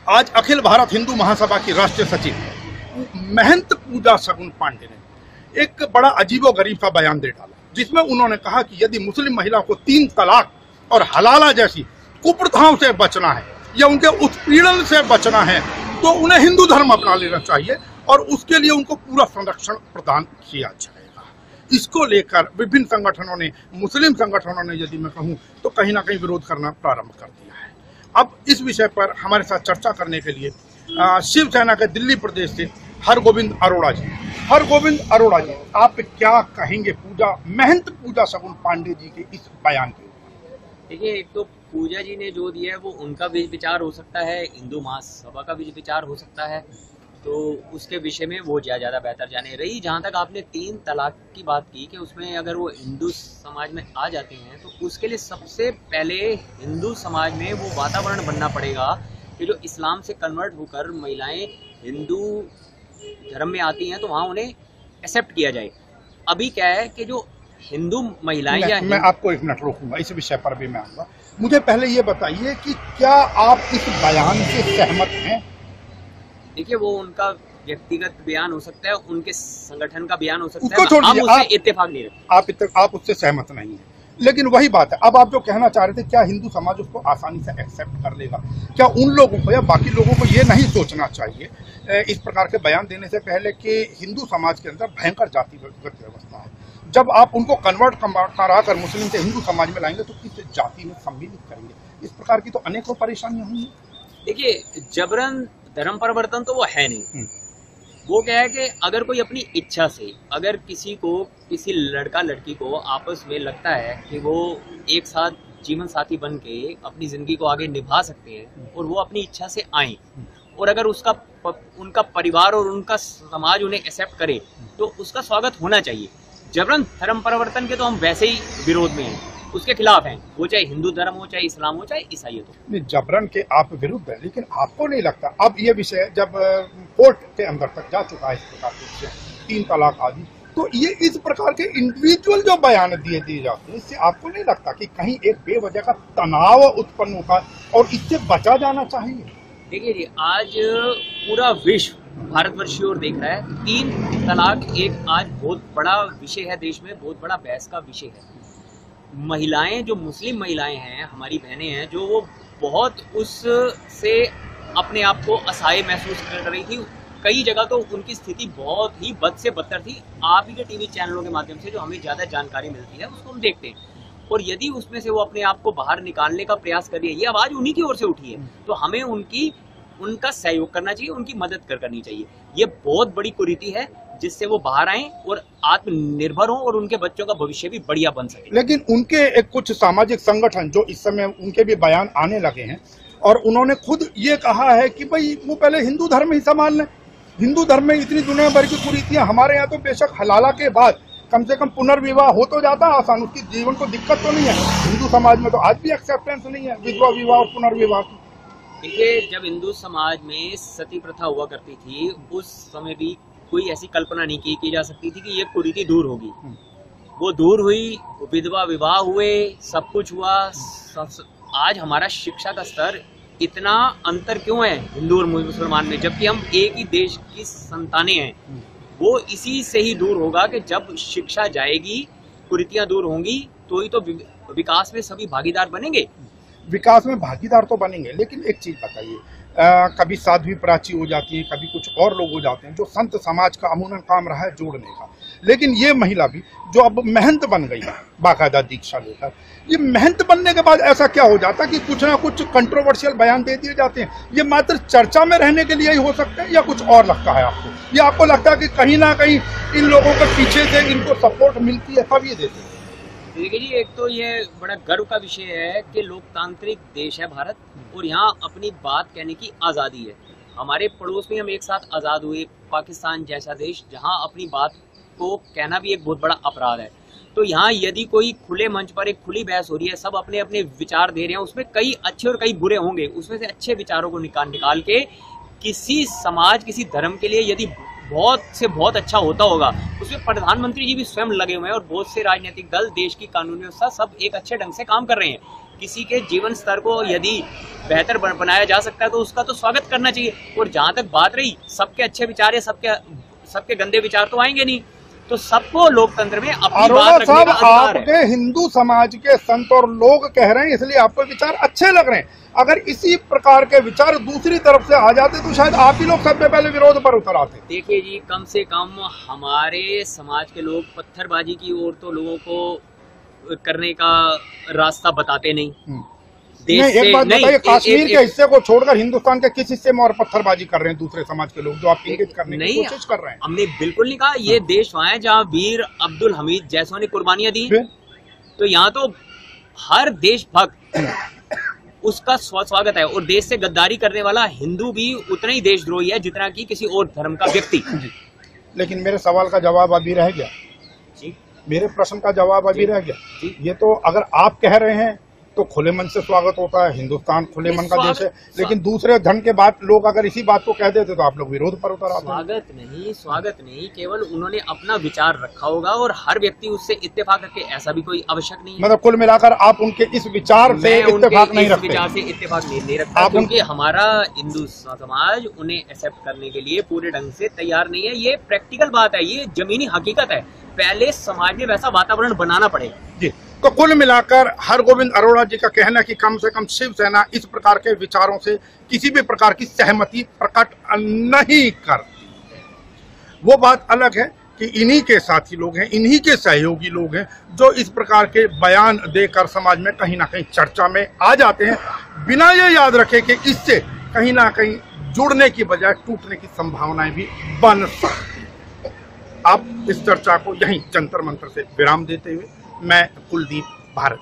आज अखिल भारत हिंदू महासभा की राष्ट्रीय सचिव महंत पूजा सगुन पांडे ने एक बड़ा अजीबोगरीब सा बयान दे डाला, जिसमें उन्होंने कहा कि यदि मुस्लिम महिला को 3 तलाक और हलाला जैसी कुप्रथाओं से बचना है या उनके उत्पीड़न से बचना है तो उन्हें हिंदू धर्म अपना लेना चाहिए और उसके लिए उनको पूरा संरक्षण प्रदान किया जाएगा। इसको लेकर विभिन्न संगठनों ने, मुस्लिम संगठनों ने यदि मैं कहूँ तो कहीं ना कहीं विरोध करना प्रारंभ कर दिया है। अब इस विषय पर हमारे साथ चर्चा करने के लिए शिवसेना के दिल्ली प्रदेश से हरगोविंद अरोड़ा जी, आप क्या कहेंगे महंत पूजा सगुन पांडे जी के इस बयान के ऊपर? देखिए, एक तो पूजा जी ने जो दिया है वो उनका भी विचार हो सकता है, हिंदू महासभा का भी विचार हो सकता है, तो उसके विषय में वो ज़्यादा बेहतर जाने। रही जहाँ तक आपने 3 तलाक की बात की कि उसमें अगर वो हिंदू समाज में आ जाते हैं तो उसके लिए सबसे पहले हिंदू समाज में वो वातावरण बनना पड़ेगा कि जो इस्लाम से कन्वर्ट होकर महिलाएं हिंदू धर्म में आती हैं तो वहाँ उन्हें एक्सेप्ट किया जाए। अभी क्या है कि जो हिंदू महिलाएं मैं आपको 1 मिनट रोकूंगा, इस विषय पर भी मैं आऊंगा। मुझे पहले ये बताइए कि क्या आप इस बयान से सहमत हैं? देखिए, वो उनका व्यक्तिगत बयान हो सकता है, उनके संगठन का बयान हो सकता उसको है, हम उससे इत्तेफाक नहीं रखते। आप उससे सहमत नहीं है, लेकिन वही बात है। अब आप जो कहना चाह रहे थे, क्या हिंदू समाज उसको आसानी से एक्सेप्ट कर लेगा? क्या उन लोगों को या बाकी लोगों को ये नहीं सोचना चाहिए इस प्रकार के बयान देने से पहले कि हिंदू समाज के अंदर भयंकर जातिगत व्यवस्था है? जब आप उनको कन्वर्ट करा कर मुस्लिम से हिंदू समाज में लाएंगे तो किस जाति में सम्मिलित करेंगे? इस प्रकार की तो अनेकों परेशानियां होंगी। देखिए, जबरन धर्म परिवर्तन तो वो है नहीं। वो क्या है कि अगर कोई अपनी इच्छा से, अगर किसी लड़का लड़की को आपस में लगता है कि वो एक साथ जीवन साथी बन के अपनी जिंदगी को आगे निभा सकते हैं और वो अपनी इच्छा से आए और अगर उनका परिवार और उनका समाज उन्हें एक्सेप्ट करे तो उसका स्वागत होना चाहिए। जबरन धर्म परिवर्तन के तो हम वैसे ही विरोध में हैं, उसके खिलाफ हैं, वो चाहे हिंदू धर्म हो, चाहे इस्लाम हो, चाहे ईसाई हो। नहीं, जबरन के आप विरुद्ध है, लेकिन आपको नहीं लगता अब ये विषय जब कोर्ट के अंदर तक जा चुका है इस प्रकार के 3 तलाक आदि, तो ये इस प्रकार के इंडिविजुअल जो बयान दिए जाते हैं, इससे आपको नहीं लगता कि कहीं एक बेवजह का तनाव उत्पन्न होगा और इससे बचा जाना चाहिए? देखिए जी, आज पूरा विश्व भारतवर्ष की ओर देख रहा है। 3 तलाक एक आज बहुत बड़ा विषय है, देश में बहुत बड़ा बहस का विषय है। महिलाएं, जो मुस्लिम महिलाएं हैं, हमारी बहनें हैं, जो वो बहुत उससे अपने आप को असहाय महसूस कर रही थी। कई जगह तो उनकी स्थिति बहुत ही बद से बदतर थी। आप ही के टीवी चैनलों के माध्यम से जो हमें ज़्यादा जानकारी मिलती है उसको हम देखते हैं, और यदि उसमें से वो अपने आप को बाहर निकालने का प्रयास कर रही है, ये आवाज़ उन्हीं की ओर से उठी है, तो हमें उनका सहयोग करना चाहिए, उनकी मदद करनी चाहिए। ये बहुत बड़ी कुरीति है जिससे वो बाहर आए और आत्मनिर्भर हों और उनके बच्चों का भविष्य भी बढ़िया बन सके। लेकिन उनके कुछ सामाजिक संगठन जो इस समय उनके भी बयान आने लगे हैं और उन्होंने खुद ये कहा है कि भाई वो पहले हिंदू धर्म ही संभाल लें। हिंदू धर्म में इतनी दुनिया भर की कुरीतियां, हमारे यहाँ तो बेशक हलाला के बाद कम से कम पुनर्विवाह हो तो जाता आसान, उसकी जीवन को दिक्कत तो नहीं है। हिंदू समाज में तो आज भी एक्सेप्टेंस नहीं है विधवा विवाह और पुनर्विवाह की। देखिए, जब हिंदू समाज में सती प्रथा हुआ करती थी उस समय भी कोई ऐसी कल्पना नहीं की जा सकती थी कि ये कुरीति दूर होगी। वो दूर हुई, विधवा विवाह हुए, सब कुछ हुआ। आज हमारा शिक्षा का स्तर, इतना अंतर क्यों है हिंदू और मुसलमान में, जबकि हम एक ही देश की संतानें हैं? वो इसी से ही दूर होगा कि जब शिक्षा जाएगी, कुरीतियां दूर होंगी, तो ही तो विकास में सभी भागीदार बनेंगे। विकास में भागीदार तो बनेंगे, लेकिन एक चीज बताइए, कभी साध्वी प्राची हो जाती है, कभी कुछ और लोग हो जाते हैं, जो संत समाज का अमूमन काम रहा है जोड़ने का, लेकिन ये महिला भी जो अब महंत बन गई है बाकायदा दीक्षा लेकर, ये महंत बनने के बाद ऐसा क्या हो जाता है कि कुछ ना कुछ कंट्रोवर्शियल बयान दे दिए जाते हैं? ये मात्र चर्चा में रहने के लिए ही हो सकते हैं या कुछ और लगता है आपको? या आपको लगता है कि कहीं ना कहीं इन लोगों के पीछे से इनको सपोर्ट मिलती है तब ये देते हैं? देखिए जी, एक तो ये बड़ा गर्व का विषय है कि लोकतांत्रिक देश है भारत और यहाँ अपनी बात कहने की आज़ादी है। हमारे पड़ोस में हम एक साथ आज़ाद हुए, पाकिस्तान जैसा देश जहाँ अपनी बात को कहना भी एक बहुत बड़ा अपराध है। तो यहाँ यदि कोई खुले मंच पर एक खुली बहस हो रही है, सब अपने अपने विचार दे रहे हैं, उसमें कई अच्छे और कई बुरे होंगे, उसमें से अच्छे विचारों को निकाल के किसी समाज, किसी धर्म के लिए यदि बहुत से बहुत अच्छा होता होगा, उसमें प्रधानमंत्री जी भी स्वयं लगे हुए हैं और बहुत से राजनीतिक दल, देश की कानूनी व्यवस्था सब एक अच्छे ढंग से काम कर रहे हैं। किसी के जीवन स्तर को यदि बेहतर बनाया जा सकता है तो उसका तो स्वागत करना चाहिए। और जहां तक बात रही सबके अच्छे विचार है, सबके गंदे विचार तो आएंगे नहीं, तो सबको लोकतंत्र में अपनी बात रखने का अधिकार है। आपके हिंदू समाज के संत और लोग कह रहे हैं इसलिए आपको विचार अच्छे लग रहे हैं। अगर इसी प्रकार के विचार दूसरी तरफ से आ जाते तो शायद आप ही लोग सबसे पहले विरोध पर उतर आते। देखिए जी, कम से कम हमारे समाज के लोग पत्थरबाजी की ओर तो लोगों को करने का रास्ता बताते नहीं। एक बात बताइए, कश्मीर के हिस्से को छोड़कर हिंदुस्तान के किस हिस्से में और पत्थरबाजी कर रहे हैं दूसरे समाज के लोग जो आप इंगित करने की कोशिश कर रहे हैं? हमने बिल्कुल नहीं कहा। ये देश वहाँ है जहाँ वीर अब्दुल हमीद जैसों ने कुर्बानियां दी, तो यहाँ तो हर देशभक्त उसका स्वागत है। और देश से गद्दारी करने वाला हिंदू भी उतना ही देशद्रोही है जितना कि किसी और धर्म का व्यक्ति। लेकिन मेरे सवाल का जवाब अभी रह गया जी, मेरे प्रश्न का जवाब अभी रह गया। ये तो अगर आप कह रहे हैं तो खुले मन से स्वागत होता है, हिंदुस्तान खुले मन का देश है, लेकिन दूसरे धर्म के बाद लोग अगर इसी बात को कह देते तो आप लोग विरोध पर उतर आते। स्वागत नहीं, केवल उन्होंने अपना विचार रखा होगा और हर व्यक्ति उससे इत्तेफाक रखे, ऐसा भी कोई आवश्यक नहीं है। मतलब कुल मिलाकर आप उनके इस विचार से इत्तेफाक नहीं रखते? विचार से इत्तेफाक नहीं रखता, क्योंकि हमारा हिंदू समाज उन्हें एक्सेप्ट करने के लिए पूरे ढंग से तैयार नहीं है। ये प्रैक्टिकल बात है, ये जमीनी हकीकत है। पहले समाज में वैसा वातावरण बनाना पड़ेगा जी। तो कुल मिलाकर हरगोविंद अरोड़ा जी का कहना है कि कम से कम शिवसेना इस प्रकार के विचारों से किसी भी प्रकार की सहमति प्रकट नहीं कर। वो बात अलग है कि इन्हीं के साथी लोग हैं, इन्हीं के सहयोगी लोग हैं जो इस प्रकार के बयान देकर समाज में कहीं ना कहीं चर्चा में आ जाते हैं, बिना ये याद रखे कि इससे कहीं ना कहीं जुड़ने की बजाय टूटने की संभावनाएं भी बन सकती हैं। आप इस चर्चा को यहीं जंतर मंतर से विराम देते हुए मैं कुलदीप भारत